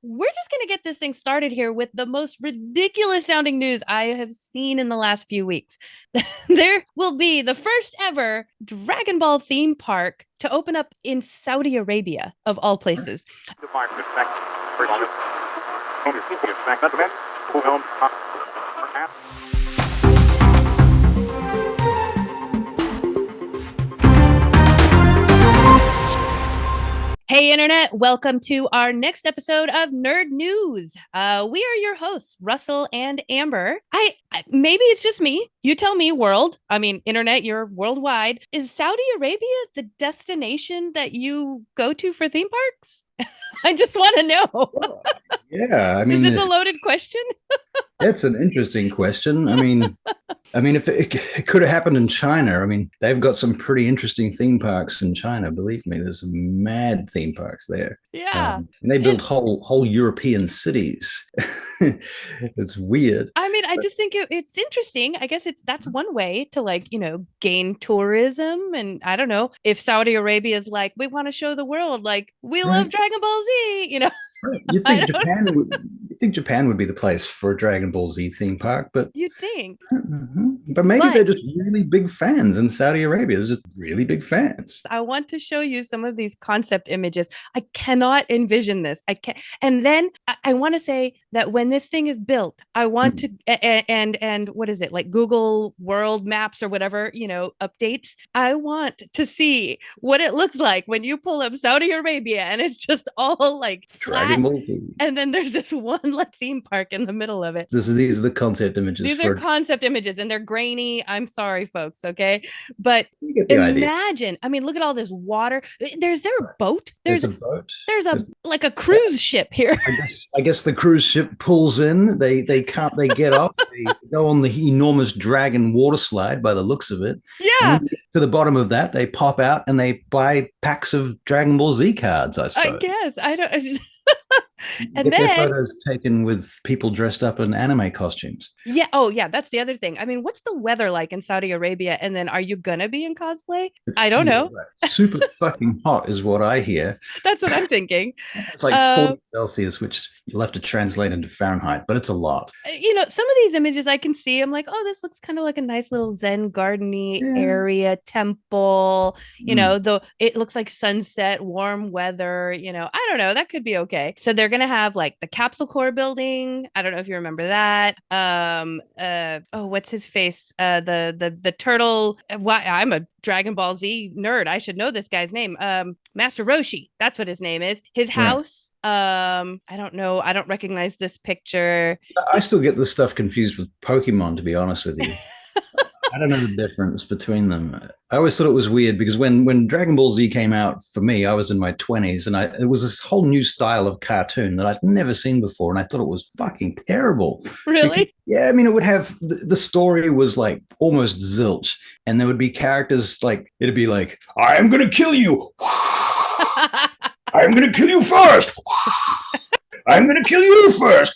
we're just going to get this thing started here with the most ridiculous sounding news I have seen in the last few weeks. There will be the first ever Dragon Ball theme park to open up in Saudi Arabia, of all places. Hey, Internet, welcome to our next episode of Nerd Newz. We are your hosts, Russell and Amber. Maybe it's just me. You tell me, world. I mean, Internet, you're worldwide. Is Saudi Arabia the destination that you go to for theme parks? I just want to know. Yeah, I Is mean, this a loaded question? that's an interesting question. I mean, if it could have happened in China, I mean, they've got some pretty interesting theme parks in China. Believe me, there's some mad theme parks there. Yeah. And they build And whole European cities. It's weird. I mean, I just think it's interesting. I guess that's one way to gain tourism. And I don't know if Saudi Arabia is like, we want to show the world, like, we love Right. Dragon Ball Z. Right. You I think don't, Japan would be the place for a Dragon Ball Z theme park, but you'd think. but maybe But they're just really big fans in Saudi Arabia. They're just really big fans. I want to show you some of these concept images. I cannot envision this. I can't. And then I want to say that when this thing is built, I want to and what is it, like Google World Maps or whatever, updates. I want to see what it looks like when you pull up Saudi Arabia and it's just all like Dragon flat, Ball Z. and then there's this one like theme park in the middle of it. These are the concept images These are for. concept images and they're grainy. I'm sorry, folks. Okay. But You get the idea. imagine, I mean, look at all this water. There's there a Right. boat? There's a boat. There's a There's, like a cruise ship here. I guess the cruise ship pulls in. They get off. They go on the enormous dragon water slide by the looks of it. And Yeah, when they get to the bottom of that, they pop out and they buy packs of Dragon Ball Z cards, I I suppose. guess. I don't and Get their then photos taken with people dressed up in anime costumes. yeah, oh yeah, that's the other thing. I mean, what's the weather like in Saudi Arabia? And then are you gonna be in cosplay? I It's don't know. super fucking hot, is what I hear. That's what I'm thinking. It's like Um 40 Celsius, which you'll have to translate into Fahrenheit, but it's a lot. some of these images I can see. I'm like, oh, this looks kind of like a nice little Zen gardeny Yeah. area, temple. Mm. Though it looks like sunset, warm weather. I don't know. That could be okay. So they're gonna have like the capsule core building. I don't know if you remember that. Oh, what's his face? The turtle. Why I'm a Dragon Ball Z nerd. I should know this guy's name. Master Roshi. That's what his name is. His Right. house. I don't know. I don't recognize this picture. I still get this stuff confused with Pokemon, to be honest with you. I don't know the difference between them. I always thought it was weird because when Dragon Ball Z came out for me, I was in my 20s and it was this whole new style of cartoon that I'd never seen before. And I thought it was fucking terrible. Because, Really? yeah, I mean, it would have the story was like almost zilch. And there would be characters like, it'd be like, I am going to kill you. I'm going to kill you first. I'm going to kill you first.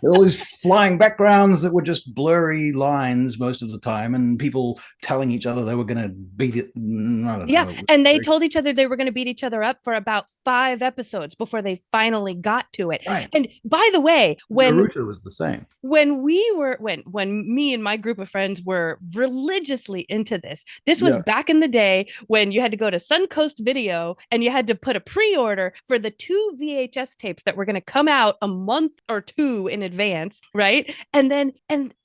All these flying backgrounds that were just blurry lines most of the time, and people telling each other they were going to beat it. I don't Yeah, know. and they told each other they were going to beat each other up for about 5 episodes before they finally got to it. Right. And by the way, Naruto was the same. when me and my group of friends were religiously into this was Yeah. back in the day when you had to go to Suncoast Video and you had to put a pre-order for the 2 VHS tapes that were going to come out a month or two in advance, right? And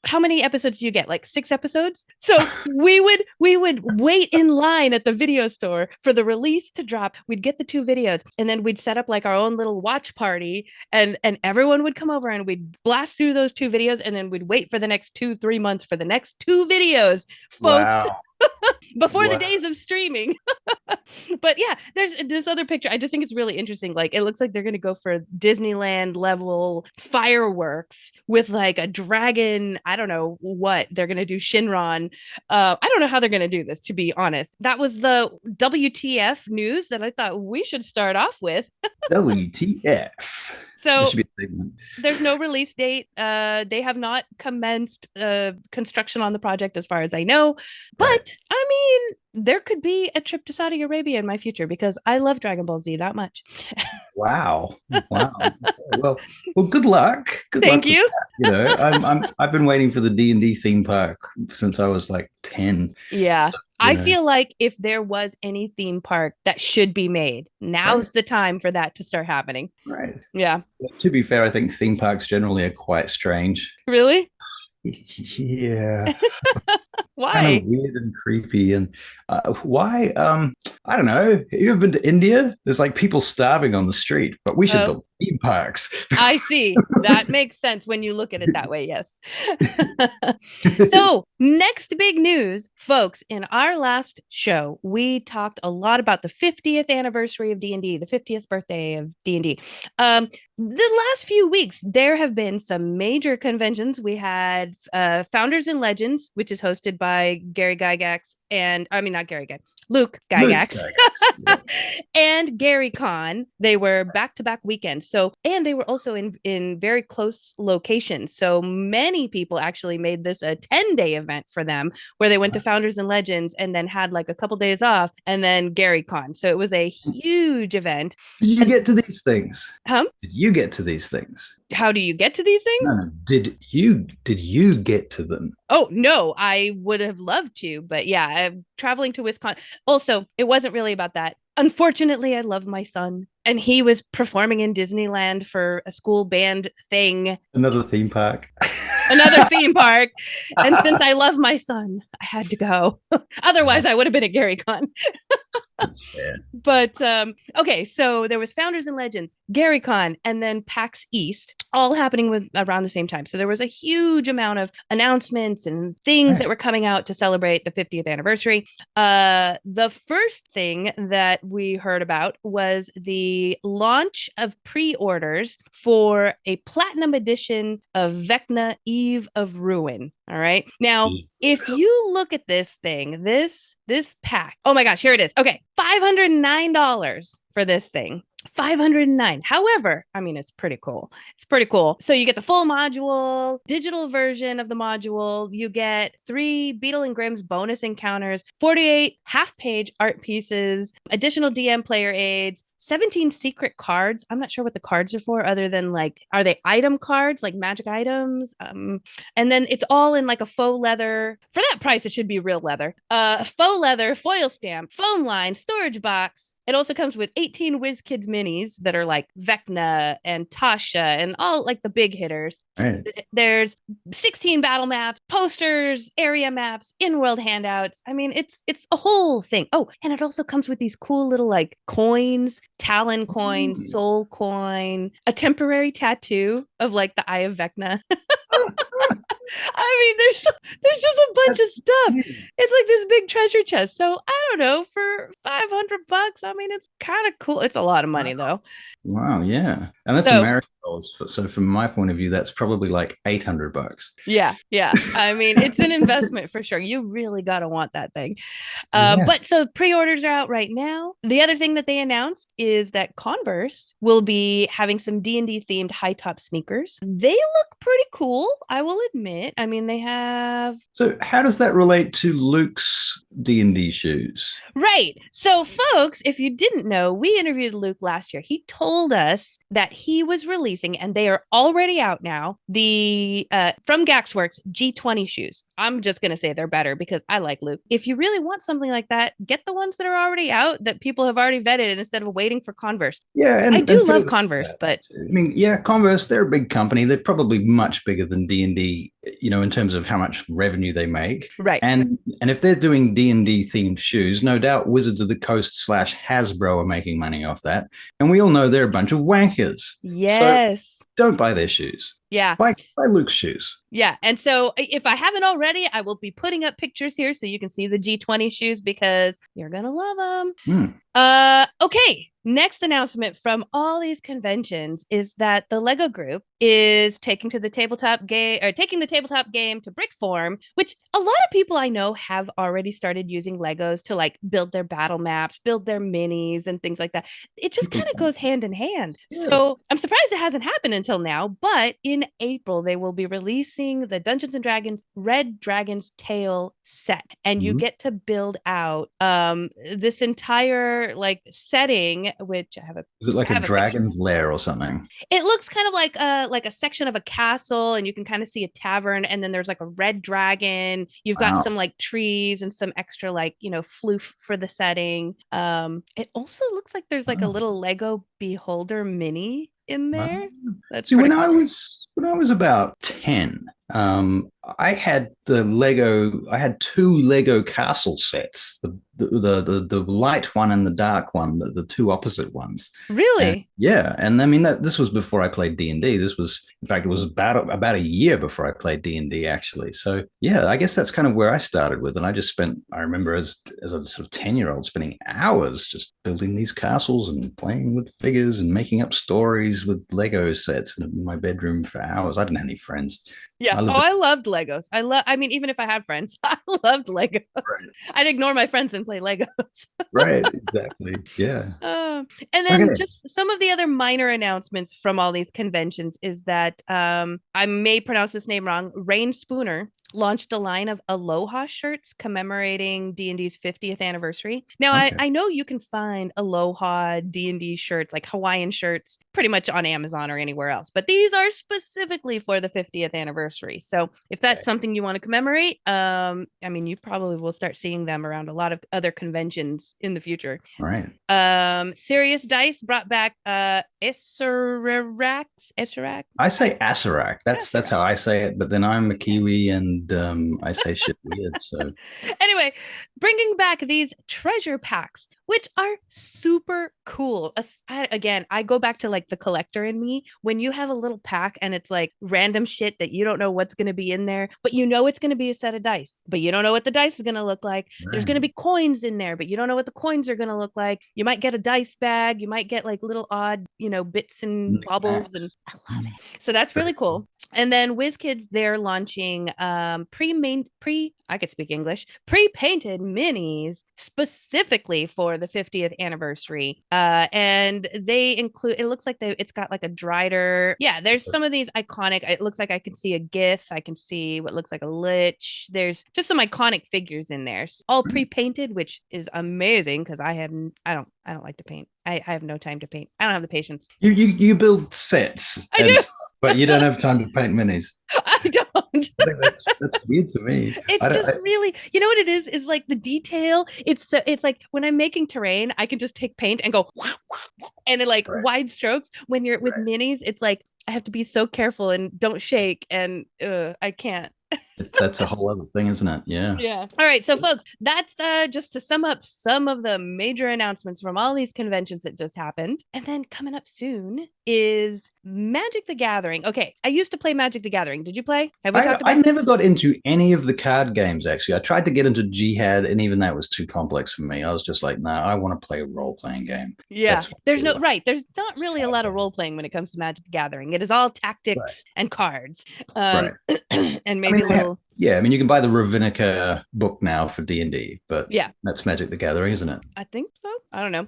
how many episodes do you get? Like 6 episodes? So we would wait in line at the video store for the release to drop. We'd get the 2 videos and then we'd set up like our own little watch party, and everyone would come over and we'd blast through those 2 videos, and then we'd wait for the next 2-3 months for the next 2 videos, folks. Wow. Before the Wow. days of streaming. But yeah, there's this other picture. I just think it's really interesting. Like, it looks like they're going to go for Disneyland level fireworks with like a dragon. I don't know what they're going to do. Shinron. I don't know how they're going to do this, to be honest. That was the WTF news that I thought we should start off with. WTF? So should be a segment. there's no release date. They have not commenced construction on the project as far as I know. But Right. I mean, there could be a trip to Saudi Arabia in my future because I love Dragon Ball Z that much. Wow. Wow. Well, good luck. Good Thank luck with you. that. I've been waiting for the D&D theme park since I was like 10. Yeah. So, I feel like if there was any theme park that should be made, right, now's the time for that to start happening. right. Yeah. To be fair, I think theme parks generally are quite strange. Really? Yeah, kind of Why? weird and creepy. And why? I don't know. Have you ever been to India? There's like people starving on the street, but we should Oh, build theme parks. I see. That makes sense when you look at it that way. Yes. So, next big news, folks, in our last show, we talked a lot about the 50th anniversary of D&D, the 50th birthday of D&D. The last few weeks, there have been some major conventions. We had Founders and Legends, which is hosted by Gary Gygax and I mean, not Gary Gygax, Luke Gygax. Yeah. And Gary Con. They were back-to-back weekends. So, and they were also in very close locations. So many people actually made this a 10-day event for them where they went to Founders and Legends and then had like a couple days off and then Gary Con. So it was a huge event. Did you get to these things? Huh? Did you get to these things? How do you get to these things? No. Did you get to them? Oh, no, I would have loved to, but yeah, I'm traveling to Wisconsin. Also, it wasn't really about that. Unfortunately, I love my son, and he was performing in Disneyland for a school band thing. Another theme park. Another theme park. And since I love my son, I had to go. Otherwise, I would have been at GaryCon. That's fair. But okay, so there was Founders and Legends, GaryCon, and then PAX East, all happening with around the same time. So there was a huge amount of announcements and things that were coming out to celebrate the 50th anniversary. The first thing that we heard about was the launch of pre-orders for a platinum edition of Vecna Eve of Ruin. All right. Now, if you look at this thing, this pack, oh my gosh, here it is. Okay, $509 for this thing. 509. However, I mean, it's pretty cool. It's pretty cool. So you get the full module, digital version of the module. You get 3 Beetle and Grimm's bonus encounters, 48 half-page art pieces, additional DM player aids, 17 secret cards. I'm not sure what the cards are for other than like, are they item cards, like magic items? And then it's all in like a faux leather. For that price, it should be real leather. Faux leather, foil stamp, foam line, storage box. It also comes with 18 WizKids minis that are like Vecna and Tasha and all like the big hitters. Right. There's 16 battle maps, posters, area maps, in-world handouts. I mean, it's a whole thing. Oh, and it also comes with these cool little like coins, Talon coin, soul coin, a temporary tattoo of like the Eye of Vecna. I mean, there's just a bunch of stuff. It's like this big treasure chest. So I don't know, for $500, I mean, it's kind of cool. It's a lot of money though. Wow, yeah. And that's American dollars. So from my point of view, that's probably like $800. Yeah. I mean, it's an investment for sure. You really got to want that thing. But so pre-orders are out right now. The other thing that they announced is that Converse will be having some D&D themed high top sneakers. They look pretty cool, I will admit. I mean, they have... So how does that relate to Luke's D&D shoes? Right. So folks, if you didn't know, we interviewed Luke last year. He told us that he was releasing, and they are already out now, the from GYGAX'S G20 shoes. I'm just going to say they're better because I like Luke. If you really want something like that, get the ones that are already out that people have already vetted instead of waiting for Converse. Yeah. And I do love Converse, but I mean, yeah, Converse, they're a big company. They're probably much bigger than D&D, you know, in terms of how much revenue they make. Right. And if they're doing D&D themed shoes, no doubt Wizards of the Coast / Hasbro are making money off that. And we all know they're a bunch of wankers. Yes. So don't buy their shoes. Yeah. Buy Luke's shoes. Yeah. And so if I haven't already, I will be putting up pictures here so you can see the G20 shoes because you're going to love them. Okay. next announcement from all these conventions is that the Lego Group is taking the tabletop game to brick form, which a lot of people I know have already started using Legos to like build their battle maps, build their minis and things like that. It just kind of goes hand in hand. So I'm surprised it hasn't happened until now, but in April they will be releasing the Dungeons and Dragons Red Dragon's Tail set, and you get to build out this entire like setting, which I have a is it like a dragon's lair or something? It looks kind of like a section of a castle, and you can kind of see a tavern, and then there's like a red dragon. You've got some like trees and some extra like, you know, floof for the setting. It also looks like there's like a little Lego Beholder mini in there. That's see, when I was about 10, I had I had two Lego castle sets, the light one and the dark one, the two opposite ones. Really? And I mean this was before I played D&D. This was, in fact, it was about a year before I played D&D actually. So yeah, I guess that's kind of where I started with, and I remember as a sort of 10-year-old spending hours just building these castles and playing with figures and making up stories with Lego sets in my bedroom for hours. I didn't have any friends. Yeah. I loved Legos. I mean, even if I had friends, I loved Legos. Right. I'd ignore my friends and play Legos. Right. Exactly. Yeah. And then just some of the other minor announcements from all these conventions is that I may pronounce this name wrong. Rain Spooner launched a line of Aloha shirts commemorating D&D's 50th anniversary. Now, I know you can find Aloha D&D shirts, like Hawaiian shirts, pretty much on Amazon or anywhere else, but these are specifically for the 50th anniversary. So if that's something you want to commemorate, I mean, you probably will start seeing them around a lot of other conventions in the future. Right. Serious Dice brought back Essarak. I say Asarak. That's how I say it, but then I'm a Kiwi and I say shit weird. So anyway, bringing back these treasure packs, which are super cool. Again, I go back to like the collector in me. When you have a little pack and it's like random shit that you don't know what's going to be in there, but you know it's going to be a set of dice, but you don't know what the dice is going to look like. Right. There's going to be coins in there, but you don't know what the coins are going to look like. You might get a dice bag. You might get like little odd, you know, bits and bobbles, and I love it. So that's really cool. And then WizKids, they're launching I could speak English, pre-painted minis specifically for the 50th anniversary. And they include, it looks like it's got like a Drider. Yeah, there's some of these iconic, it looks like I can see a Gith. I can see what looks like a Lich. There's just some iconic figures in there, all pre-painted, which is amazing because I don't like to paint. I have no time to paint. I don't have the patience. You build sets. I do. But you don't have time to paint minis. I don't. I think that's weird to me. It's just really, you know what it is like the detail. It's like when I'm making terrain, I can just take paint and go and it like wide strokes. When you're with minis, it's like I have to be so careful and don't shake, and I can't. That's a whole other thing, isn't it? Yeah. All right, so folks, that's just to sum up some of the major announcements from all these conventions that just happened. And then coming up soon is Magic the Gathering. Okay, I used to play Magic the Gathering. Did you play? Have we talked about I never got into any of the card games, actually. I tried to get into Jihad, and even that was too complex for me. I was just like, no, I want to play a role-playing game. Yeah, there's not really a lot of role-playing when it comes to Magic the Gathering. It is all tactics and cards. And maybe little... Yeah, I mean, you can buy the Ravinica book now for D&D, but that's Magic the Gathering, isn't it? I think so. I don't know.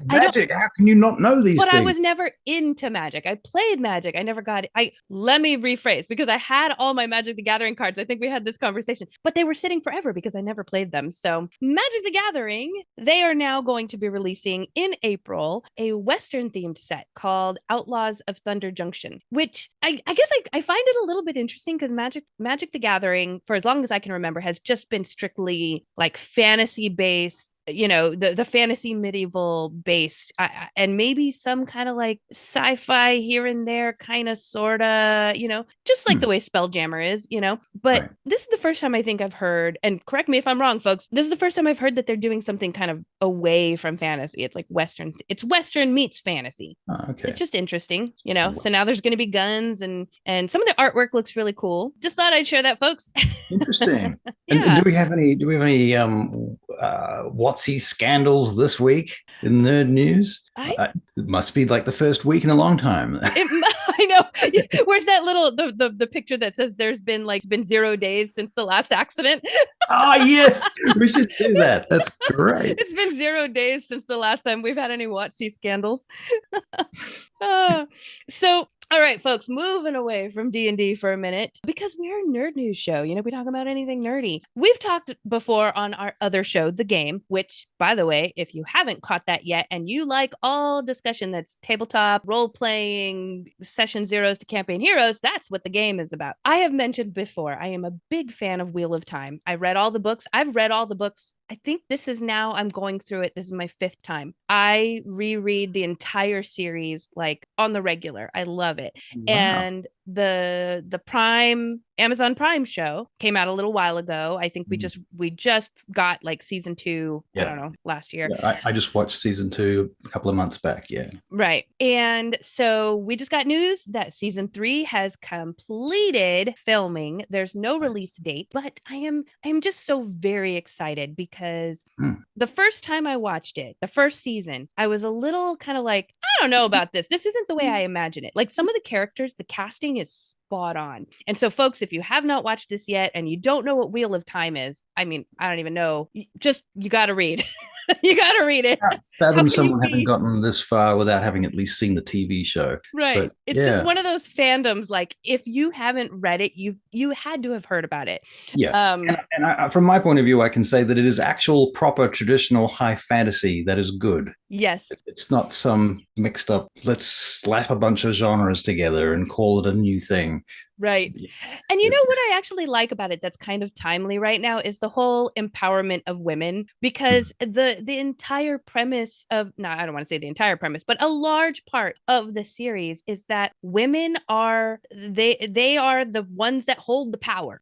Magic. How can you not know these things? But I was never into Magic. I played Magic. I never got it. Let me rephrase, because I had all my Magic the Gathering cards. I think we had this conversation, but they were sitting forever because I never played them. So Magic the Gathering, they are now going to be releasing in April a Western themed set called Outlaws of Thunder Junction, which I guess I find it a little bit interesting because Magic the Gathering, for as long as I can remember, has just been strictly like fantasy based, you know, the fantasy medieval based, and maybe some kind of like sci-fi here and there, kind of sorta, you know, just like the way Spelljammer is, you know. But this is the first time I think I've heard, and correct me if I'm wrong, folks, this is the first time I've heard that they're doing something kind of away from fantasy. It's like Western meets fantasy. Okay. It's just interesting, you know. So now there's going to be guns, and some of the artwork looks really cool. Just thought I'd share that, folks. Interesting. And do we have any Whatsy scandals this week in Nerd Newz. It must be like the first week in a long time. I know. Where's that little the picture that says there's been 0 days since the last accident? Yes, we should do that. That's great. It's been 0 days since the last time we've had any Whatsy scandals. So all right, folks, moving away from D&D for a minute, because we're a nerd news show. We talk about anything nerdy. We've talked before on our other show, The Game, which, by the way, if you haven't caught that yet and you like all discussion that's tabletop, role-playing, session zeros to campaign heroes, that's what The Game is about. I have mentioned before, I am a big fan of Wheel of Time. I read all the books. I've read all the books. I think this is now, I'm going through it. This is my 5th time. I reread the entire series like on the regular. I love it. Wow. And the Prime Amazon Prime show came out a little while ago. I think we just got like season 2, I don't know, last year. I just watched season 2 a couple of months back. Yeah. Right. And so we just got news that season 3 has completed filming. There's no release date, but I am just so very excited because the first time I watched it, the first season, I was a little kind of like, I don't know about this. This isn't the way I imagine it. Like some of the characters, the casting is spot on. And so, folks, if you have not watched this yet and you don't know what Wheel of Time is, I mean, I don't even know. You got to read. You got to read it. Fathom someone having gotten this far without having at least seen the TV show. Right. But, it's just one of those fandoms. Like if you haven't read it, you had to have heard about it. Yeah. And I, from my point of view, I can say that it is actual, proper, traditional high fantasy that is good. Yes. It's not some mixed up, let's slap a bunch of genres together and call it a new thing. Right. And you know what I actually like about it that's kind of timely right now is the whole empowerment of women, because the entire premise of, no, I don't want to say the entire premise, but a large part of the series is that women are they are the ones that hold the power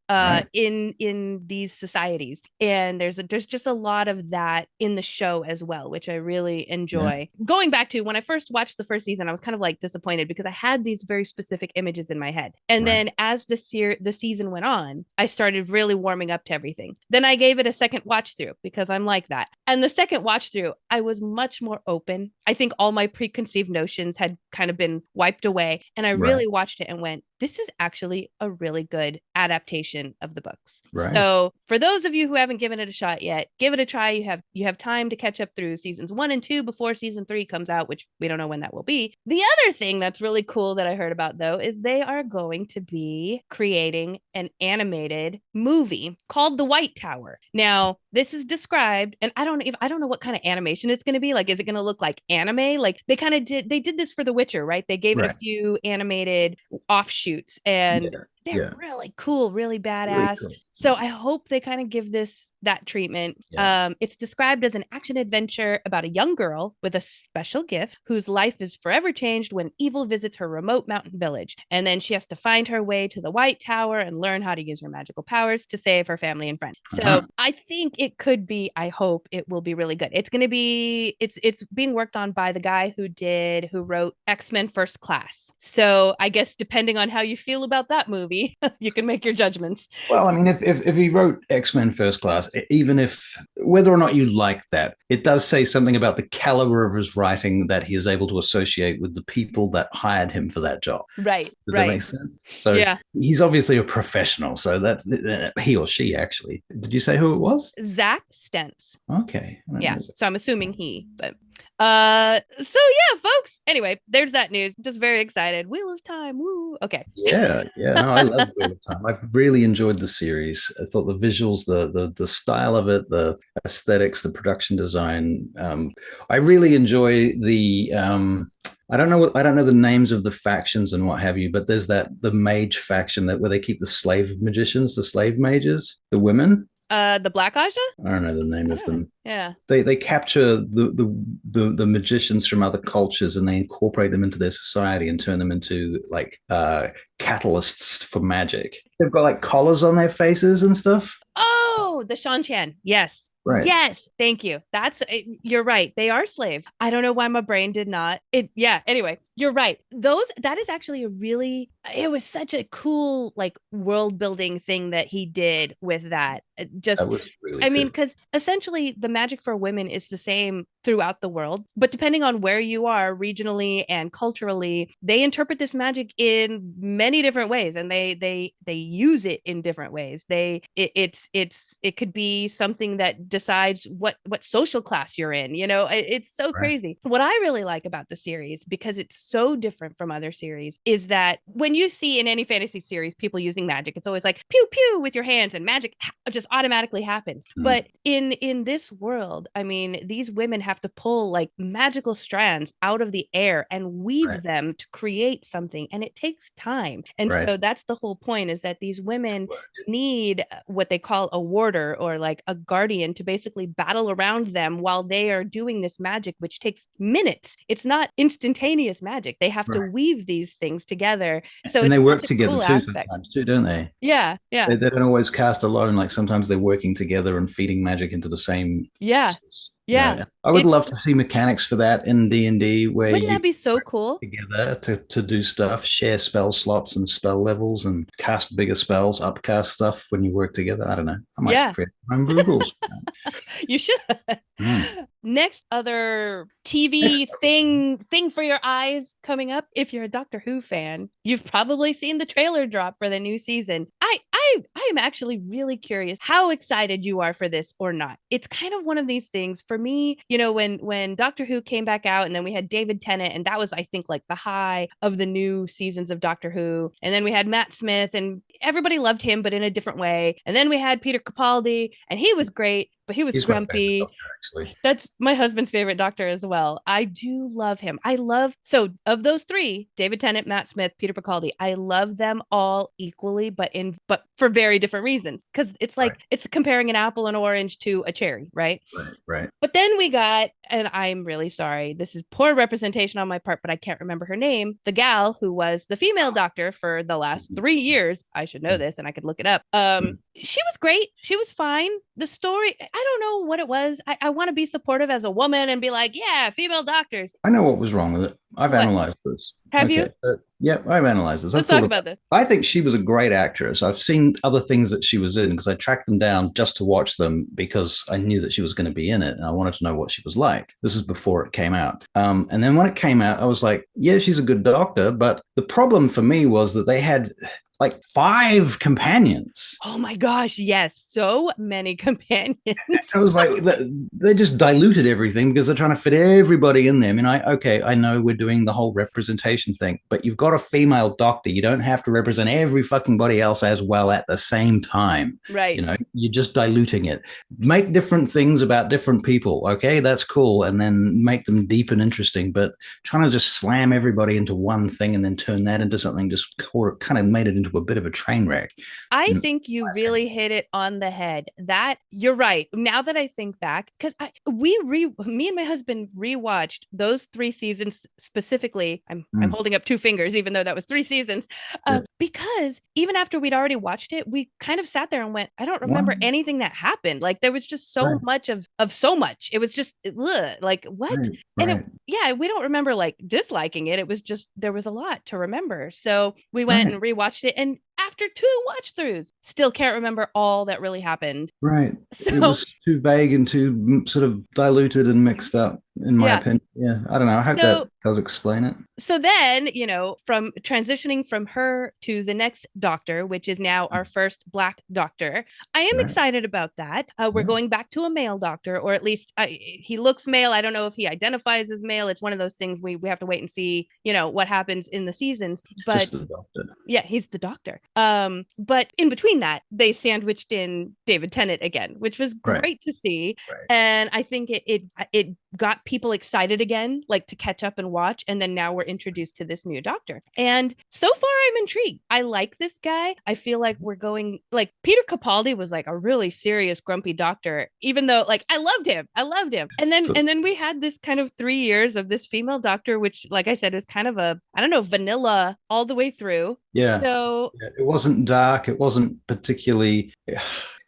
in these societies. And there's just a lot of that in the show as well, which I really enjoy. Yeah. Going back to when I first watched the first season, I was kind of like disappointed because I had these very specific images in my head. And then as the season went on, I started really warming up to everything. Then I gave it a second watch through because I'm like that. And the second watch through, I was much more open. I think all my preconceived notions had kind of been wiped away. And I really watched it and went, this is actually a really good adaptation of the books. Right. So for those of you who haven't given it a shot yet, give it a try. You have time to catch up through seasons 1 and 2 before season 3 comes out, which we don't know when that will be. The other thing that's really cool that I heard about, though, is they are going to be creating an animated movie called The White Tower. Now, this is described, and I don't know what kind of animation it's going to be. Like, is it going to look like anime? Like they did this for The Witcher, right? They gave it a few animated offshoots, and they're really cool, really badass. Really cool. So I hope they kind of give this that treatment. Yeah. It's described as an action adventure about a young girl with a special gift whose life is forever changed when evil visits her remote mountain village. And then she has to find her way to the White Tower and learn how to use her magical powers to save her family and friends. So I think it could be, I hope it will be really good. It's going to be, it's being worked on by the guy who wrote X-Men First Class. So I guess depending on how you feel about that movie, you can make your judgments. Well, I mean, if he wrote X-Men First Class, even if whether or not you like that, it does say something about the caliber of his writing that he is able to associate with the people that hired him for that job. Right. Does that make sense? So he's obviously a professional. So that's he or she, actually. Did you say who it was? Zach Stentz. Okay. Yeah. So I'm assuming he, but so yeah, folks. Anyway, there's that news. Just very excited. Wheel of Time. Woo. Okay. Yeah. No, I love Wheel of Time. I've really enjoyed the series. I thought the visuals, the style of it, the aesthetics, the production design. I really enjoy the I don't know the names of the factions and what have you, but there's the mage faction where they keep the slave magicians, the slave mages, the women. The Black Aja? I don't know the name of them. Yeah. They capture the magicians from other cultures and they incorporate them into their society and turn them into like catalysts for magic. They've got like collars on their faces and stuff. Oh, the Shan-Chan. Yes. Right. Yes. Thank you. You're right. They are slaves. I don't know why my brain did not. Anyway, you're right. That is actually a really it was such a cool like world building thing that he did with that. That Just was really I mean, good. because essentially the magic for women is the same throughout the world, but depending on where you are regionally and culturally, they interpret this magic in many different ways, and they use it in different ways. It could be something that decides what social class you're in. It's so Right. crazy. What I really like about the series, because it's so different from other series, is that when you see in any fantasy series people using magic, it's always like pew pew with your hands, and magic just automatically happens. Mm. But in this world, I mean, these women have to pull like magical strands out of the air and Right. weave them to create something, and it takes time. And Right. so that's the whole point, is that these women need what they call a warder, or like a guardian, to basically battle around them while they are doing this magic, which takes minutes. It's not instantaneous magic. They have to Right. weave these things together. So And they it's work such a together cool too aspect. sometimes too, don't they? Yeah, yeah, They don't always cast alone. Like sometimes they're working together and feeding magic into the same. yeah, yeah. I would love It's to see mechanics for that in D&D where Wouldn't you that be so cool? together to do stuff, share spell slots and spell levels, and cast bigger spells, upcast stuff when you work together. I don't know. I might Yeah, create my own rules. you should. Mm. Next other Next, TV thing for your eyes coming up. If you're a Doctor Who fan, you've probably seen the trailer drop for the new season. I am actually really curious how excited you are for this or not. It's kind of one of these things for me, when Doctor Who came back out, and then we had David Tennant, and that was, I think, like the high of the new seasons of Doctor Who. And then we had Matt Smith, and everybody loved him, but in a different way. And then we had Peter Capaldi, and he was great, but he was he's my favorite grumpy. doctor, actually. That's my husband's favorite doctor as well. I do love him. So of those three, David Tennant, Matt Smith, Peter Capaldi, I love them all equally, but for very different reasons. Because it's Right, like it's comparing an apple and orange to a cherry, right? right, right. But then we got, and I'm really sorry, this is poor representation on my part, but I can't remember her name. The gal who was the female doctor for the last 3 years. I should know this, and I could look it up. She was great. She was fine. The story, I don't know what it was. I want to be supportive as a woman and be like, yeah, female doctors. I know what was wrong with it. I've What? analyzed this. Have Okay. you? Yeah, I've analyzed this. I've Let's thought talk about about it. this. I think she was a great actress. I've seen other things that she was in because I tracked them down just to watch them because I knew that she was going to be in it and I wanted to know what she was like. This is before it came out. And then when it came out, I was like, yeah, she's a good doctor. But the problem for me was that they had like 5 companions. Oh my gosh, yes, so many companions. I was like, they just diluted everything because they're trying to fit everybody in there. I mean, I know we're doing the whole representation thing, but you've got a female doctor. You don't have to represent every fucking body else as well at the same time. Right. You're just diluting it. Make different things about different people. Okay, that's cool. And then make them deep and interesting. But trying to just slam everybody into one thing and then turn that into something just kind of made it into a bit of a train wreck. I think you really hit it on the head. That you're right. Now that I think back, because me and my husband rewatched those 3 seasons specifically. I'm holding up 2 fingers, even though that was 3 seasons, because even after we'd already watched it, we kind of sat there and went, I don't remember anything that happened. Like there was just so much of so much. It was just like what? And yeah, we don't remember like disliking it. It was just there was a lot to remember. So we went and rewatched it, and after 2 watch throughs, still can't remember all that really happened. Right. So It was too vague and too sort of diluted and mixed up, in my opinion. Yeah. I don't know. I hope that does explain it. So then, from transitioning from her to the next doctor, which is now our first Black doctor, I am excited about that. We're going back to a male doctor, or at least he looks male. I don't know if he identifies as male. It's one of those things we have to wait and see, what happens in the seasons. It's but just the doctor. Yeah, he's the doctor. But in between that, they sandwiched in David Tennant again, which was great to see. And I think it got people excited again, like to catch up and watch. And then now we're introduced to this new doctor. And so far I'm intrigued. I like this guy. I feel like we're going, like, Peter Capaldi was like a really serious, grumpy doctor, even though like I loved him. And then we had this kind of 3 years of this female doctor, which, like I said, is kind of I don't know, vanilla all the way through. Yeah. So It wasn't dark. It wasn't particularly.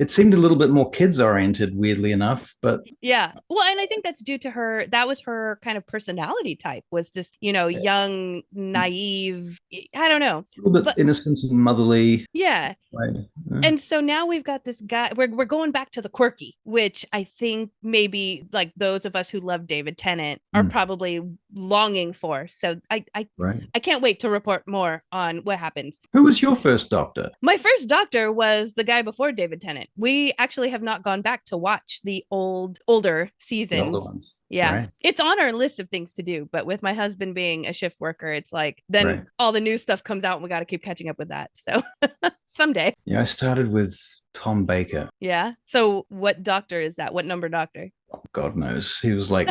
It seemed a little bit more kids oriented, weirdly enough, but Yeah. Well, and I think that's due to her. That was her kind of personality type, was this, young, naive. I don't know. a little bit But innocent and motherly. yeah. Right. And so now we've got this guy. We're going back to the quirky, which I think maybe like those of us who love David Tennant are probably longing for. So Right. I can't wait to report more on what happens. Who was your first Doctor? My first Doctor was the guy before David Tennant. We actually have not gone back to watch the older The older seasons. ones. Yeah. Right. It's on our list of things to do, but with my husband being a shift worker, it's like then Right. all the new stuff comes out and we got to keep catching up with that. So someday. Yeah, I started with Tom Baker. Yeah. So what Doctor is that? What number Doctor? God knows. He was like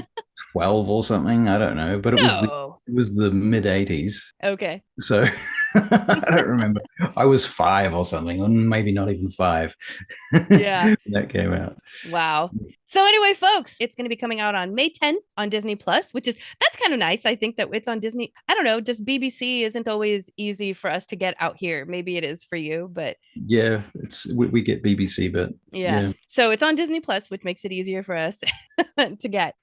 12 or something. I don't know. But it was the mid 80s. Okay. So I don't remember. I was 5 or something, or maybe not even 5. Yeah. That came out. Wow. So anyway, folks, it's going to be coming out on May 10th on Disney Plus, that's kind of nice. I think that it's on Disney. I don't know, just BBC isn't always easy for us to get out here. Maybe it is for you, but yeah, we get BBC, but yeah. So it's on Disney Plus, which makes it easier for us to get.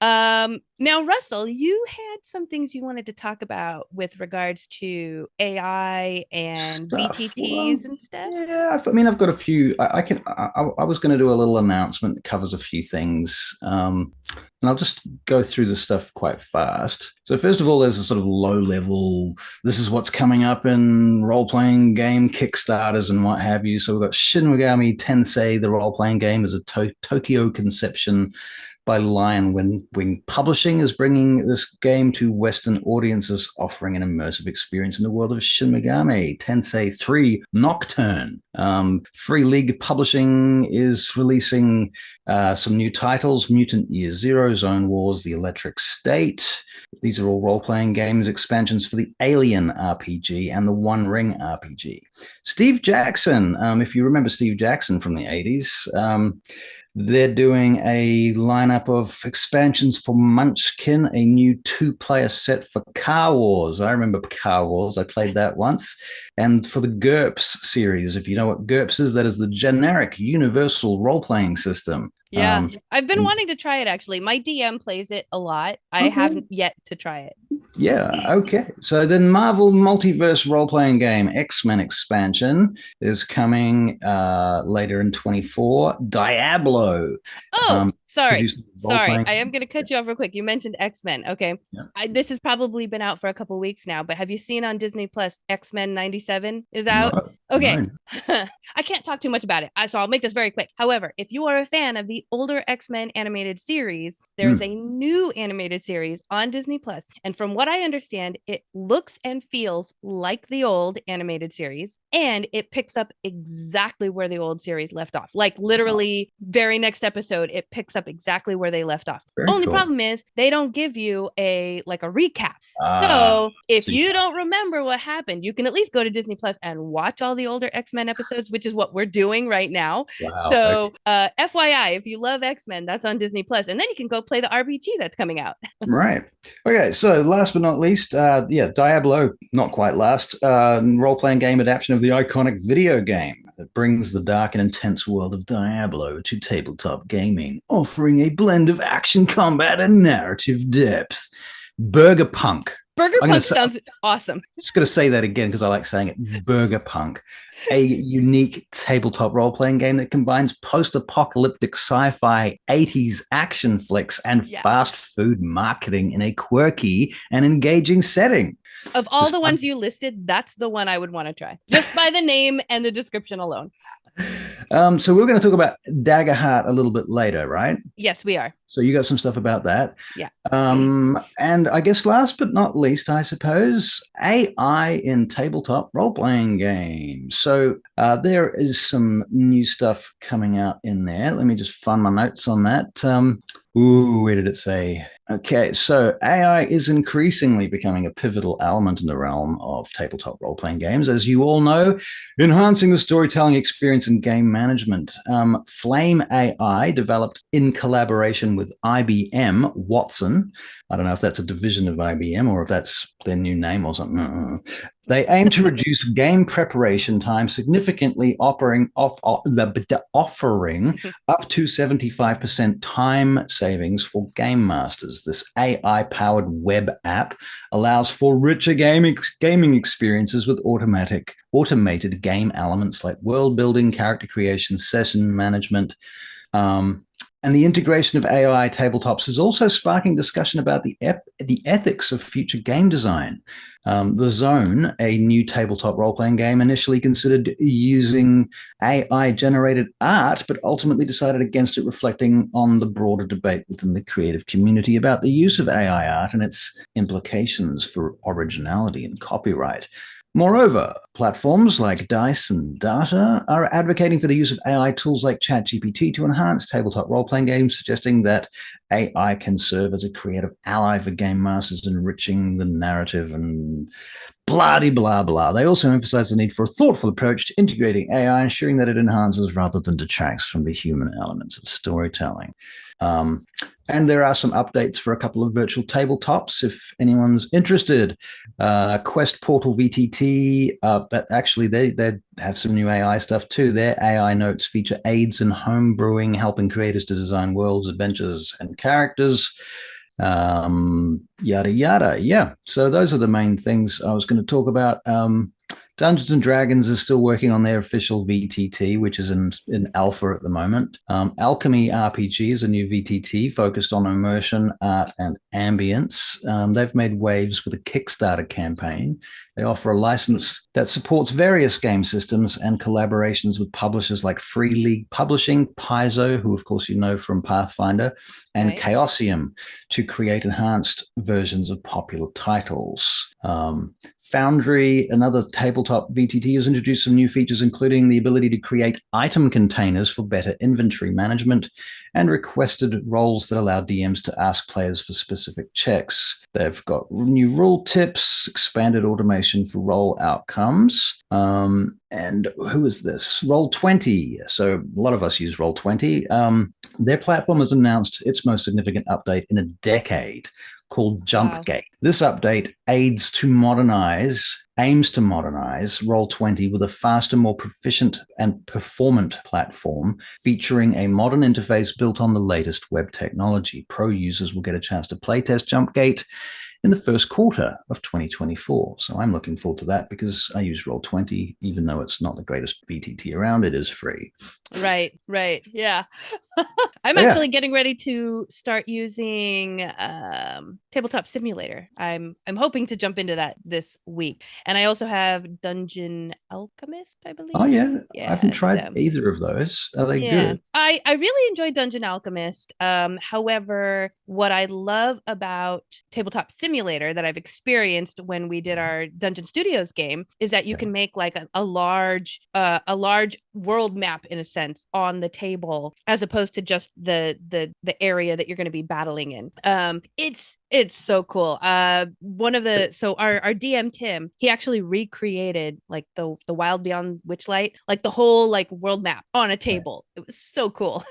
Now, Russell, you had some things you wanted to talk about with regards to AI and VTTs and stuff. Yeah, I mean, I've got a few. I was going to do a little announcement that covers a few things. And I'll just go through the stuff quite fast. So first of all, there's a sort of low level, this is what's coming up in role-playing game Kickstarters and what have you. So we've got Shin Megami Tensei, the role-playing game, is a Tokyo conception by Lion Wing Publishing, is bringing this game to Western audiences, offering an immersive experience in the world of Shin Megami Tensei 3 Nocturne. Free League Publishing is releasing some new titles: Mutant Year Zero, Zone Wars, The Electric State. These are all role-playing games expansions for the Alien RPG and the One Ring RPG. Steve Jackson, if you remember Steve Jackson from the 80s, they're doing a lineup of expansions for Munchkin, a new 2-player set for Car Wars. I remember Car Wars. I played that once. And for the GURPS series, if you know what GURPS is, that is the generic universal role-playing system. Yeah, I've been wanting to try it, actually. My DM plays it a lot. I haven't yet to try it. Yeah, okay. So the Marvel Multiverse role-playing game X-Men expansion is coming later in 24. Diablo. Sorry. I am going to cut you off real quick. You mentioned X-Men. Okay. Yeah. This has probably been out for a couple weeks now, but have you seen on Disney Plus X-Men 97 is out? No, okay. No. I can't talk too much about it, so I'll make this very quick. However, if you are a fan of the older X-Men animated series, there is a new animated series on Disney Plus. And from what I understand, it looks and feels like the old animated series, and it picks up exactly where the old series left off. Like literally very next episode, it picks up exactly where they left off. Only problem is they don't give you a recap. So if you don't remember what happened, you can at least go to Disney Plus and watch all the older X-Men episodes, which is what we're doing right now. Wow. So FYI, if you love X-Men, that's on Disney Plus, and then you can go play the RPG that's coming out. Right. Okay. So last but not least, Diablo, not quite last, role-playing game adaptation of the iconic video game that brings the dark and intense world of Diablo to tabletop gaming, offering a blend of action, combat, and narrative depth. Burger Punk. Burger Punk sounds awesome. Just going to say that again because I like saying it. Burger Punk, a unique tabletop role-playing game that combines post-apocalyptic sci-fi 80s action flicks and fast food marketing in a quirky and engaging setting. Of all the ones you listed, that's the one I would want to try, just by the name and the description alone. So we're going to talk about Daggerheart a little bit later, right? Yes, we are. So you got some stuff about that. Yeah. And I guess last but not least, I suppose, AI in tabletop role-playing games. So there is some new stuff coming out in there. Let me just find my notes on that. Where did it say? Okay, so AI is increasingly becoming a pivotal element in the realm of tabletop role-playing games, as you all know, enhancing the storytelling experience and game management. Flame AI, developed in collaboration with IBM Watson. I don't know if that's a division of IBM or if that's their new name or something. They aim to reduce game preparation time significantly, offering up to 75% time savings for game masters. This AI-powered web app allows for richer gaming experiences with automated game elements like world building, character creation, session management. And the integration of AI tabletops is also sparking discussion about the ethics of future game design. The Zone, a new tabletop role-playing game, initially considered using AI-generated art, but ultimately decided against it, reflecting on the broader debate within the creative community about the use of AI art and its implications for originality and copyright. Moreover, platforms like DICE and Data are advocating for the use of AI tools like ChatGPT to enhance tabletop role-playing games, suggesting that AI can serve as a creative ally for game masters, enriching the narrative and blah-de-blah-blah. They also emphasize the need for a thoughtful approach to integrating AI, ensuring that it enhances rather than detracts from the human elements of storytelling. And there are some updates for a couple of virtual tabletops if anyone's interested. Quest Portal VTT, but actually they have some new AI stuff too. Their AI notes feature aids in home brewing, helping creators to design worlds, adventures, and characters. Yada yada. Yeah. So those are the main things I was going to talk about. Dungeons and Dragons is still working on their official VTT, which is in alpha at the moment. Alchemy RPG is a new VTT focused on immersion, art, and ambience. They've made waves with a Kickstarter campaign. They offer a license that supports various game systems and collaborations with publishers like Free League Publishing, Paizo, who of course you know from Pathfinder, and Chaosium to create enhanced versions of popular titles. Foundry, another tabletop VTT, has introduced some new features, including the ability to create item containers for better inventory management and requested roles that allow DMs to ask players for specific checks. They've got new rule tips, expanded automation for role outcomes. And who is this? Roll20. So a lot of us use Roll20. Their platform has announced its most significant update in a decade, called Jumpgate. Wow. This update aims to modernize Roll20 with a faster, more proficient and performant platform featuring a modern interface built on the latest web technology. Pro users will get a chance to playtest Jumpgate in the first quarter of 2024. So I'm looking forward to that because I use Roll20, even though it's not the greatest VTT around, it is free. Right. Yeah. I'm actually getting ready to start using Tabletop Simulator. I'm hoping to jump into that this week. And I also have Dungeon Alchemist, I believe. Oh yeah. I haven't tried either of those. Are they good? I really enjoy Dungeon Alchemist. However, what I love about Tabletop Simulator that I've experienced when we did our Dungeon Studios game is that you can make like a large world map in a sense on the table as opposed to just the area that you're going to be battling in. It's so cool. Our DM Tim, he actually recreated like the Wild Beyond Witchlight, like the whole like world map on a table. It was so cool.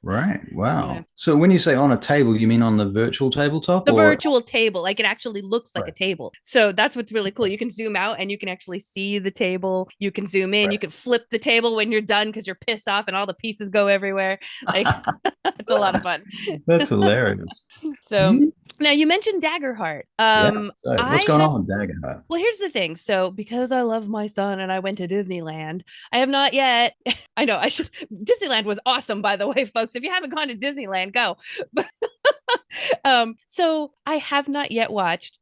Right. Wow. Yeah. So when you say on a table, you mean on the virtual tabletop? The virtual table, like it actually looks like a table. So that's what's really cool. You can zoom out and you can actually see the table. You can zoom in. You can flip the table when you're done because you're pissed off and all the pieces go everywhere. Like it's a lot of fun. That's hilarious. So now you mentioned Daggerheart. What's going on with Daggerheart? Well, here's the thing. So because I love my son and I went to Disneyland, I have not yet. I know I should. Disneyland was awesome, by the way, folks. If you haven't gone to Disneyland, go. So I have not yet watched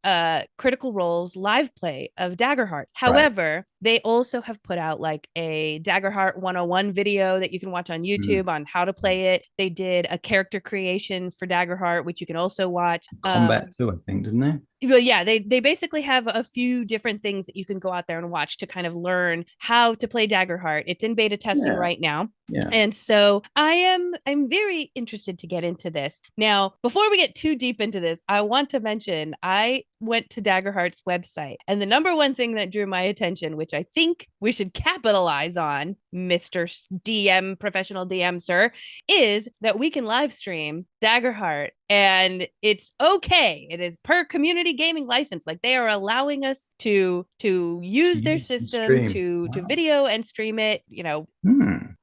Critical Role's live play of Daggerheart. However, they also have put out like a Daggerheart 101 video that you can watch on YouTube on how to play it. They did a character creation for Daggerheart, which you can also watch. Combat too, I think, didn't they? Well, yeah, they basically have a few different things that you can go out there and watch to kind of learn how to play Daggerheart. It's in beta testing right now. Yeah. And so I'm very interested to get into this. Now, before we get too deep into this, I want to mention I went to Daggerheart's website, and the number one thing that drew my attention, which which I think we should capitalize on, Mr. DM, professional DM, sir, is that we can live stream Daggerheart, and it's okay. It is per community gaming license. Like, they are allowing us to use their system to video and stream it,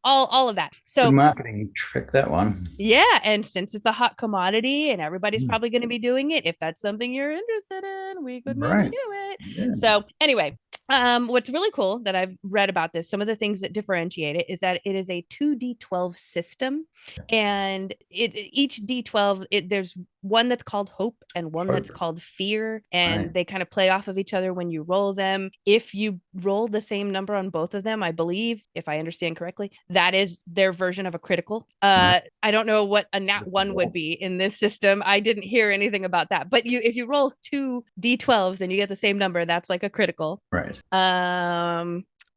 all of that. So good marketing trick, that one. Yeah, and since it's a hot commodity and everybody's probably going to be doing it, if that's something you're interested in, we could maybe do it. Yeah. So anyway, what's really cool that I've read about this, some of the things that differentiate it, is that it is a 2d12 system, and each d12, there's one that's called hope and one that's called fear, and they kind of play off of each other when you roll them. If you roll the same number on both of them, I believe, if I understand correctly, that is their version of a critical. I don't know what a nat 1 would be in this system. I didn't hear anything about that, but if you roll 2 d12s and you get the same number, that's like a critical. Right.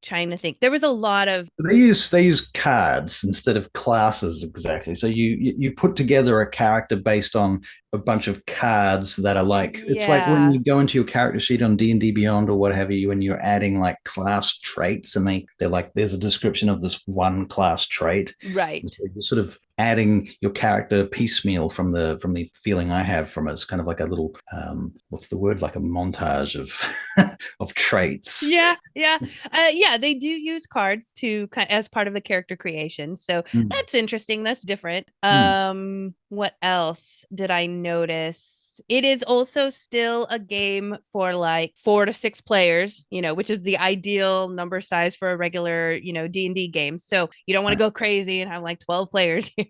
Trying to think, there was a lot of they use cards instead of classes, exactly. So you put together a character based on a bunch of cards that are like, it's like when you go into your character sheet on D&D Beyond or what have you, when you're adding like class traits, and they're like, there's a description of this one class trait, right? So you're sort of adding your character piecemeal from the feeling I have from it. It's kind of like a little what's the word, like a montage of of traits. Yeah, they do use cards to as part of the character creation, so that's interesting, that's different. What else did I notice? It is also still a game for like 4 to 6 players, which is the ideal number size for a regular, D&D game. So you don't want to go crazy and have like 12 players here.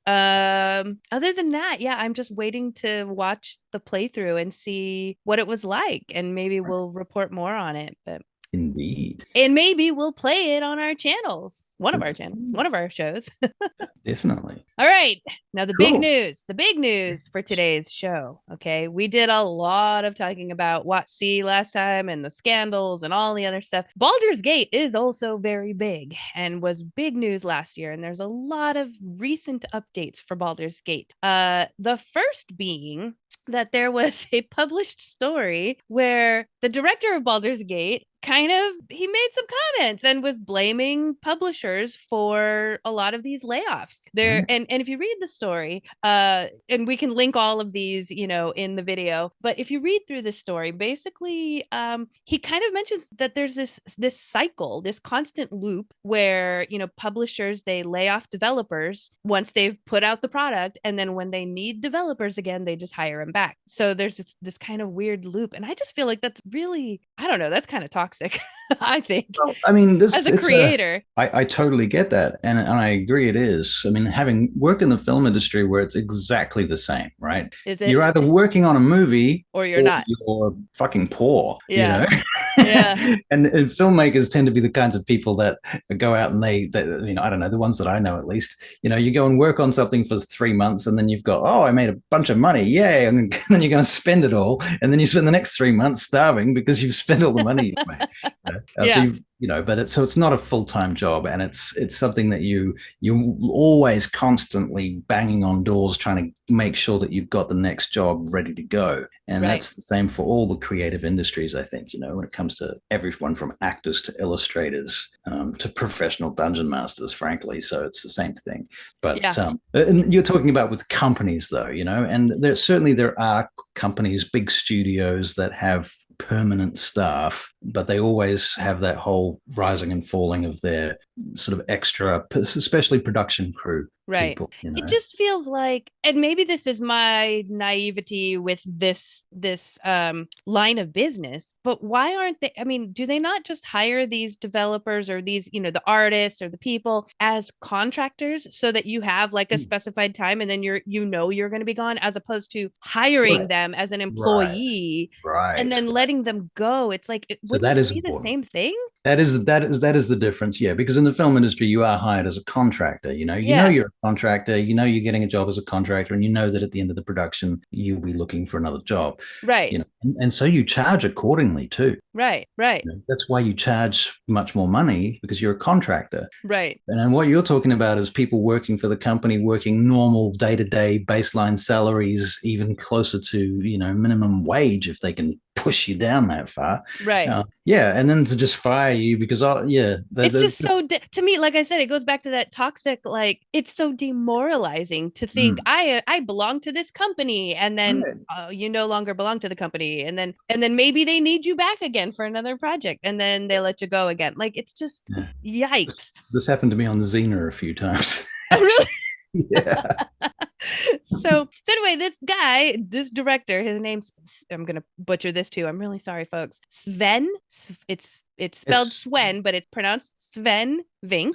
Other than that, I'm just waiting to watch the playthrough and see what it was like, and maybe we'll report more on it. But indeed, and maybe we'll play it on our channels, one of our shows. Definitely. All right, now the big news for today's show. Okay, we did a lot of talking about WotC last time and the scandals and all the other stuff. Baldur's Gate is also very big and was big news last year, and there's a lot of recent updates for Baldur's Gate. The first being that there was a published story where the director of Baldur's Gate he made some comments and was blaming publishers for a lot of these layoffs there. And if you read the story, and we can link all of these, in the video, but if you read through the story, basically, he kind of mentions that there's this cycle, this constant loop where, publishers, they lay off developers once they've put out the product. And then when they need developers again, they just hire them back. So there's this kind of weird loop. And I just feel like that's really, I don't know, that's kind of toxic. I think. Well, I mean, as a creator, I totally get that, and I agree. It is. I mean, having worked in the film industry, where it's exactly the same, right? Is it? You're either working on a movie, or you're not. You're fucking poor. Yeah. And filmmakers tend to be the kinds of people that go out and they I don't know, the ones that I know at least. You go and work on something for 3 months, and then you've got, I made a bunch of money, yay! And then you're going to spend it all, and then you spend the next 3 months starving because you've spent all the money you've made. So but it's not a full-time job, and it's something that you're always constantly banging on doors trying to make sure that you've got the next job ready to go. And that's the same for all the creative industries, I think, when it comes to everyone from actors to illustrators to professional dungeon masters, frankly. So it's the same thing. But and you're talking about with companies, though, and there are companies, big studios that have permanent staff, but they always have that whole rising and falling of their sort of extra, especially production crew. Right. People, It just feels like, and maybe this is my naivety with this line of business, but why aren't they, do they not just hire these developers or these, the artists or the people as contractors so that you have like a specified time and then you're going to be gone, as opposed to hiring them as an employee and then letting them go? It's like, wouldn't that be the same thing? that is the difference. Yeah, because in the film industry, you are hired as a contractor. Yeah, You're a contractor. You're getting a job as a contractor, and you know that at the end of the production, you'll be looking for another job. right, And so you charge accordingly too. right, That's why you charge much more money because you're a contractor. right. And then what you're talking about is people working for the company, working normal day-to-day baseline salaries, even closer to, minimum wage if they can push you down that far. Right. Yeah. And then to just fire you because, It's just so to me, like I said, it goes back to that toxic, like it's so demoralizing to think I belong to this company, and then right. you no longer belong to the company, and then maybe they need you back again for another project, and then they let you go again. Like it's just Yeah. yikes. This happened to me on Xena a few times. Oh, really? Yeah. So anyway, this director, his name's, I'm gonna butcher this too. I'm really sorry, folks. Sven. It's spelled Sven, but it's pronounced Sven Vink.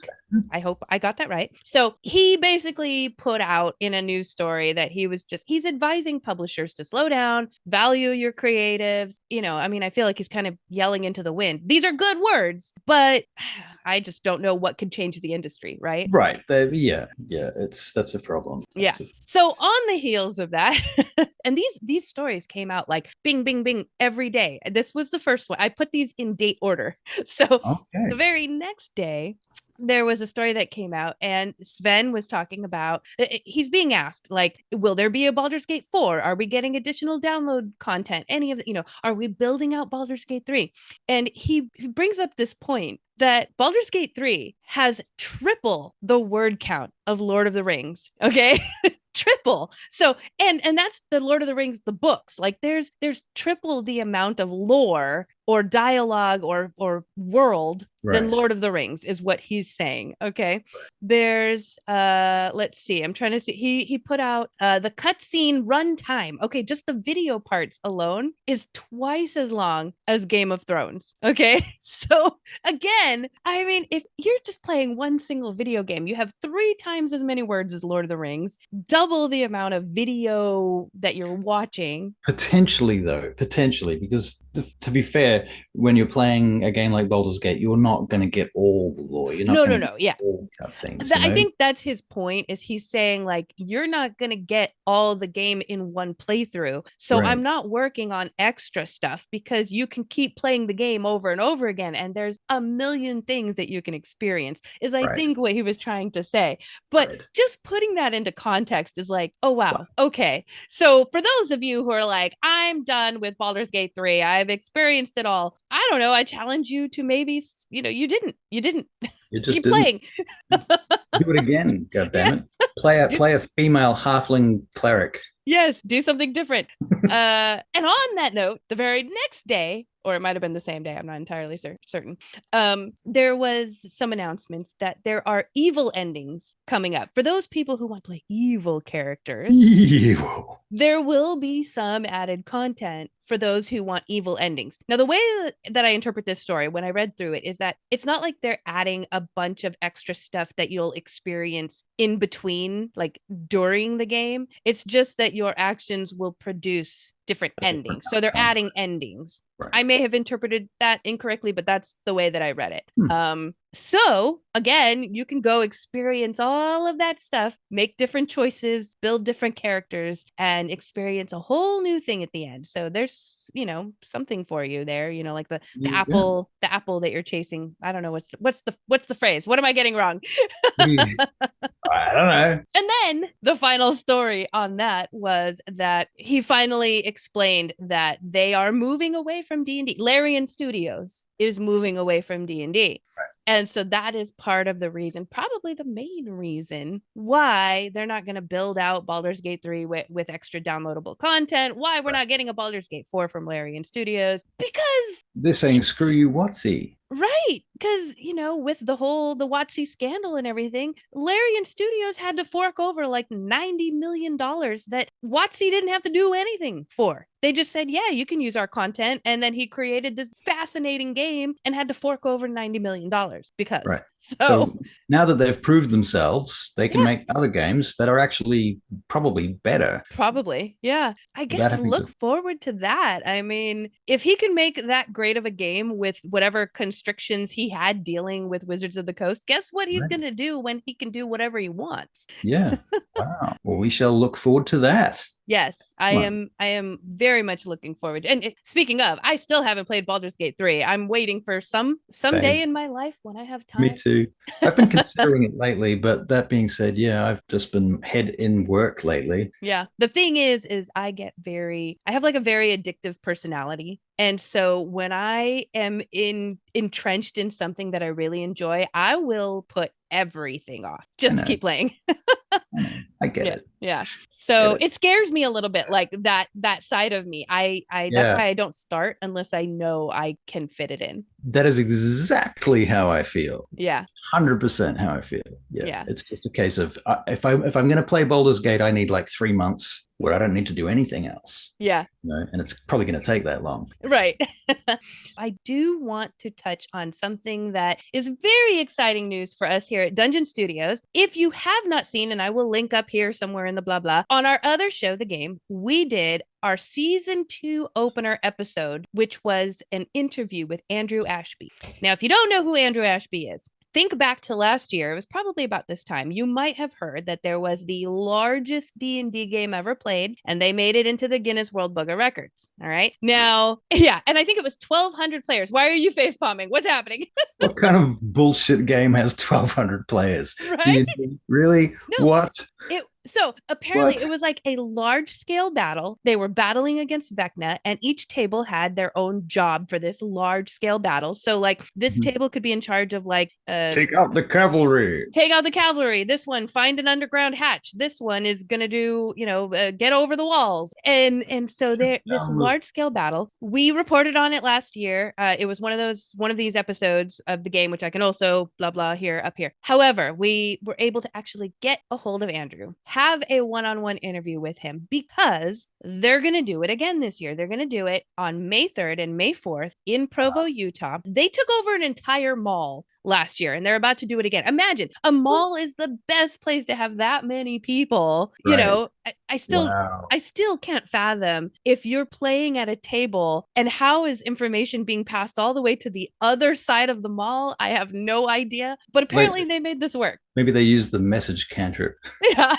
I hope I got that right. So he basically put out in a news story that he's advising publishers to slow down, value your creatives. I mean, I feel like he's kind of yelling into the wind. These are good words, but I just don't know what could change the industry, right? Right. Yeah. That's a problem. Yeah. So on the heels of that, and these stories came out like bing, bing, bing every day. This was the first one. I put these in date order. So the very next day, there was a story that came out, and Sven was talking about, he's being asked, like, will there be a Baldur's Gate 4? Are we getting additional download content? Any of the, are we building out Baldur's Gate 3? And he brings up this point that Baldur's Gate 3 has triple the word count of Lord of the Rings. Okay. Triple. So and that's the Lord of the Rings, the books. Like there's triple the amount of lore or dialogue or world than Lord of the Rings is what he's saying. Okay. There's let's see. I'm trying to see. He put out the cutscene runtime. Okay, just the video parts alone is twice as long as Game of Thrones. Okay. So again, I mean, if you're just playing one single video game, you have 3 times as many words as Lord of the Rings, double the amount of video that you're watching. Potentially, because to be fair, when you're playing a game like Baldur's Gate, you're not going to get all the lore. You're not no, yeah. All cutscenes. I think that's his point. Is he's saying like you're not going to get all the game in one playthrough, so I'm not working on extra stuff because you can keep playing the game over and over again, and there's a million things that you can experience. Is I think what he was trying to say, but just putting that into context is like, oh wow, okay. So for those of you who are like, I'm done with Baldur's Gate 3, I've experienced it all. I don't know. I challenge you to maybe, you didn't. You just keep playing. Do it again. God damn it. Play a female halfling cleric. Yes, do something different. And on that note, the very next day, or it might have been the same day, I'm not entirely certain, there was some announcements that there are evil endings coming up. For those people who want to play evil characters, there will be some added content for those who want evil endings. Now, the way that I interpret this story when I read through it is that it's not like they're adding a bunch of extra stuff that you'll experience in between, like during the game. It's just that your actions will produce different endings. So they're adding endings. I may have interpreted that incorrectly, but that's the way that I read it. So again, you can go experience all of that stuff, make different choices, build different characters, and experience a whole new thing at the end. So there's, something for you there, like the apple that you're chasing. I don't know what's the phrase. What am I getting wrong? I don't know. And then the final story on that was that he finally explained that they are moving away from D&D. Larian Studios is moving away from D&D. And so that is part of the reason, probably the main reason, why they're not going to build out Baldur's Gate 3 with extra downloadable content, why we're not getting a Baldur's Gate 4 from Larian Studios, because they're saying, screw you, WotC. Right. Because, with the WotC scandal and everything, Larian Studios had to fork over like $90 million that WotC didn't have to do anything for. They just said, yeah, you can use our content. And then he created this fascinating game and had to fork over $90 million because. Right. So now that they've proved themselves, they can make other games that are actually probably better. Probably. Yeah. I guess look forward to that. I mean, if he can make that great of a game with whatever constrictions he he had dealing with Wizards of the Coast, guess what he's Right. going to do when he can do whatever he wants? Yeah. Wow. Well, we shall look forward to that. Yes, Excellent. I am very much looking forward. And speaking of, I still haven't played Baldur's Gate 3. I'm waiting for someday Same. in my life when I have Me time. too. I've been considering it lately, but that being said, yeah, I've just been head in work lately. Yeah. The thing is I have like a very addictive personality. And so when I am entrenched in something that I really enjoy, I will put everything off I just to know. keep playing. I know. I get Yeah. it. Yeah. Get So it. it scares me a little bit, like that side of me. I that's Yeah. why I don't start unless I know I can fit it in. That is exactly how I feel. Yeah. 100% how I feel. Yeah, Yeah. it's just a case of if I'm going to play Baldur's Gate, I need like 3 months where I don't need to do anything else. Yeah. And it's probably going to take that long. Right. I do want to touch on something that is very exciting news for us here at Dungeon Studios. If you have not seen, and I will link up here somewhere in the blah blah, on our other show, The Game, we did our season 2 opener episode, which was an interview with Andrew Ashby. Now, if you don't know who Andrew Ashby is, think back to last year. It was probably about this time. You might have heard that there was the largest D&D game ever played, and they made it into the Guinness World Book of Records. All right. Now, yeah, and I think it was 1,200 players. Why are you face palming? What's happening? What kind of bullshit game has 1,200 players? Right? Really? No, What? so apparently What? it was like a large scale battle. They were battling against Vecna, and each table had their own job for this large scale battle. So like this table could be in charge of like Take out the cavalry. take out the cavalry. This one find an underground hatch. This one is gonna do get over the walls. And so there this large scale battle. We reported on it last year. It was one of these episodes of the game, which I can also blah blah here up here. However, we were able to actually get a hold of Andrew, have a one-on-one interview with him, because they're going to do it again this year. They're going to do it on May 3rd and May 4th in Provo, Utah. They took over an entire mall last year and they're about to do it again. Imagine, a mall is the best place to have that many people. Right. I Wow. still can't fathom if you're playing at a table and how is information being passed all the way to the other side of the mall. I have no idea, but apparently they made this work. Maybe they use the message cantrip. Yeah.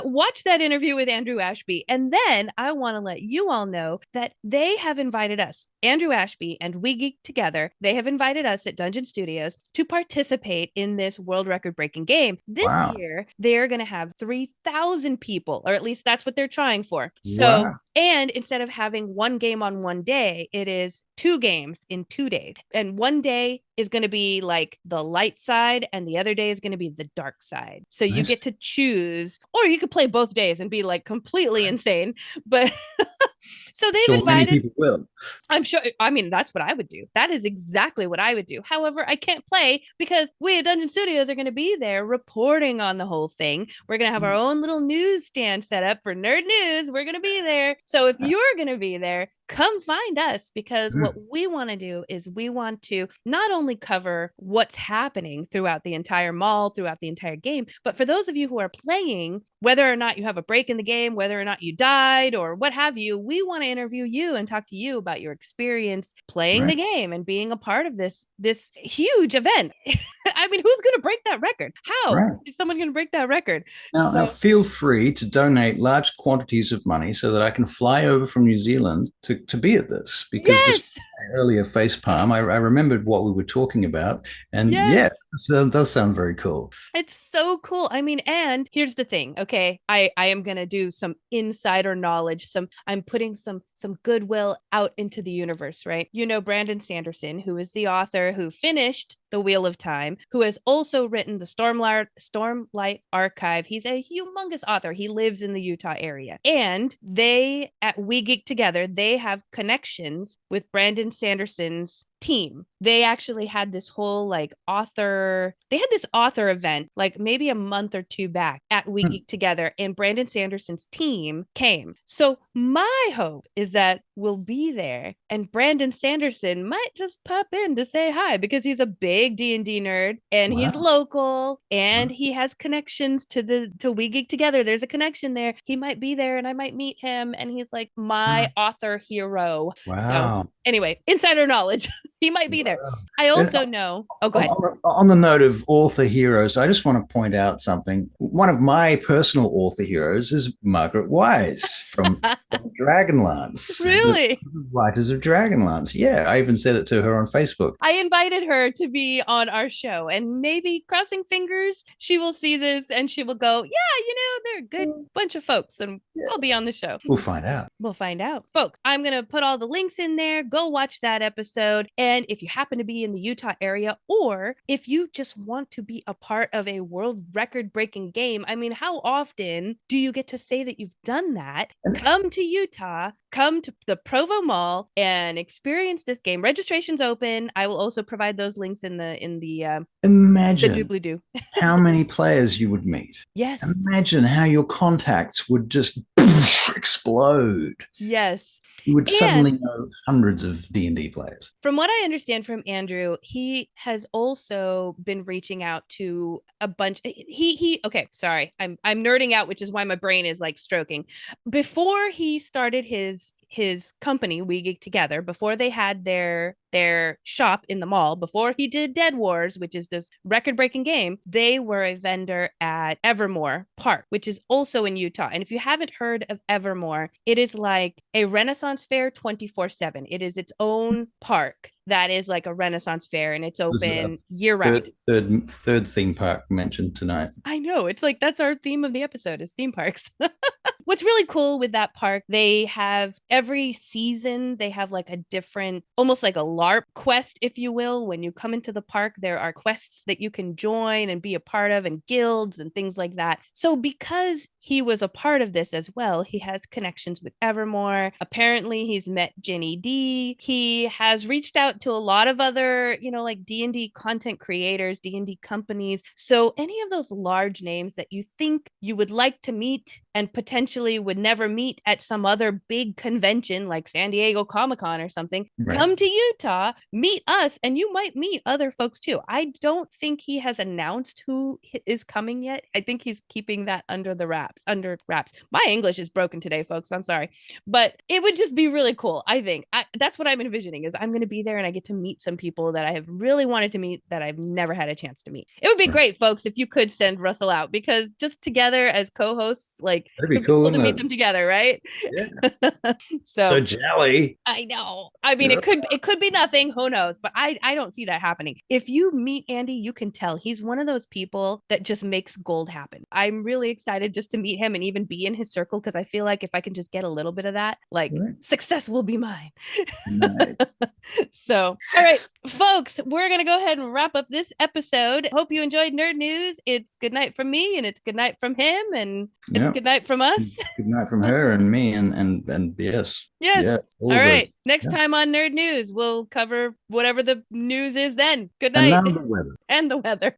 Watch that interview with Andrew Ashby. And then I want to let you all know that they have invited us, Andrew Ashby and We Geek Together. They have invited us at Dungeon Studios to participate in this world record breaking game. This year, they're going to have 3,000 people, or at least that's what they're trying for. So, and instead of having one game on one day, it is 2 games in 2 days. And one day is going to be like the light side, and the other day is going to be the dark side. So you get to choose, or you could play both days and be like completely insane. But so they've invited. Many people will. I'm sure. I mean, that's what I would do. That is exactly what I would do. However, I can't play because we at Dungeon Studios are going to be there reporting on the whole thing. We're going to have our own little newsstand set up for Nerd Newz. We're going to be there. So if you're going to be there, come find us, because what we want to do is we want to not only cover what's happening throughout the entire mall, throughout the entire game, but for those of you who are playing, whether or not you have a break in the game, whether or not you died or what have you, we want to interview you and talk to you about your experience playing the game and being a part of this huge event. I mean, who's going to break that record? How is someone going to break that record? Now, feel free to donate large quantities of money so that I can fly over from New Zealand to be at this. Because just earlier facepalm, I remembered what we were talking about. And that does sound very cool. It's so cool. I mean, and here's the thing. Okay, I am going to do some insider knowledge. I'm putting some goodwill out into the universe, right? You know, Brandon Sanderson, who is the author who finished The Wheel of Time, who has also written the Stormlight Archive. He's a humongous author. He lives in the Utah area. And they, at We Geek Together, they have connections with Brandon Sanderson's team. They actually had this whole author event like maybe a month or 2 back at We Geek Together, and Brandon Sanderson's team came. So my hope is that we'll be there and Brandon Sanderson might just pop in to say hi, because he's a big D&D nerd and he's local and he has connections to We Geek Together. There's a connection there. He might be there and I might meet him, and he's like my author hero. Wow. So anyway, insider knowledge. He might be there. I And also know. Oh, go ahead. on the note of author heroes, I just want to point out something. One of my personal author heroes is Margaret Wise from Dragonlance, the Really? writers of Dragonlance. Yeah, I even said it to her on Facebook. I invited her to be on our show, and maybe crossing fingers, she will see this and she will go, yeah, they're a good bunch of folks, and Yeah, I'll be on the show. we'll find out. We'll find out. Folks, I'm going to put all the links in there. Go watch that episode. And if you happen to be in the Utah area, or if you just want to be a part of a world record breaking game, I mean, how often do you get to say that you've done that? Come to Utah, come to the Provo Mall and experience this game. Registration's open. I will also provide those links in the Imagine doobly-doo. how many players you would meet. Yes. Imagine how your contacts would just explode. Yes. You would suddenly know hundreds of D&D players. From what I understand from Andrew, he has also been reaching out to a bunch. Okay, sorry. I'm nerding out, which is why my brain is like stroking. Before he started his company, We Geek Together, before they had their shop in the mall, before he did Dead Wars, which is this record-breaking game, they were a vendor at Evermore Park, which is also in Utah. And if you haven't heard of Evermore, it is like a Renaissance fair 24/7. It is its own park that is like a Renaissance fair, and it's open year round. Third theme park mentioned tonight. I know. It's like that's our theme of the episode is theme parks. What's really cool with that park, they have every season, they have like a different, almost like a LARP quest, if you will. When you come into the park, there are quests that you can join and be a part of, and guilds and things like that. So because he was a part of this as well, he has connections with Evermore. Apparently he's met Jenny D. He has reached out to a lot of other, like D&D content creators, D&D companies. So any of those large names that you think you would like to meet and potentially would never meet at some other big convention like San Diego Comic-Con or something, right, come to Utah, meet us, and you might meet other folks too. I don't think he has announced who is coming yet. I think he's keeping that under wraps. My English is broken today, folks. I'm sorry. But it would just be really cool. I think that's what I'm envisioning is I'm going to be there and I get to meet some people that I have really wanted to meet that I've never had a chance to meet. It would be great, folks, if you could send Russell out, because just together as co-hosts, like, that'd be cool to meet them together, right? Yeah. so jelly. I know. I mean, it could be nothing. Who knows? But I don't see that happening. If you meet Andy, you can tell he's one of those people that just makes gold happen. I'm really excited just to meet him and even be in his circle, because I feel like if I can just get a little bit of that, like, success will be mine. Nice. So, all right, folks, we're going to go ahead and wrap up this episode. Hope you enjoyed Nerd News. It's good night from me, and it's good night from him, and it's good night from us. Good night from her and me, and yes. Yes. Yeah, all right. Next time on Nerd News, we'll cover whatever the news is then. Good night. And now the weather. And the weather.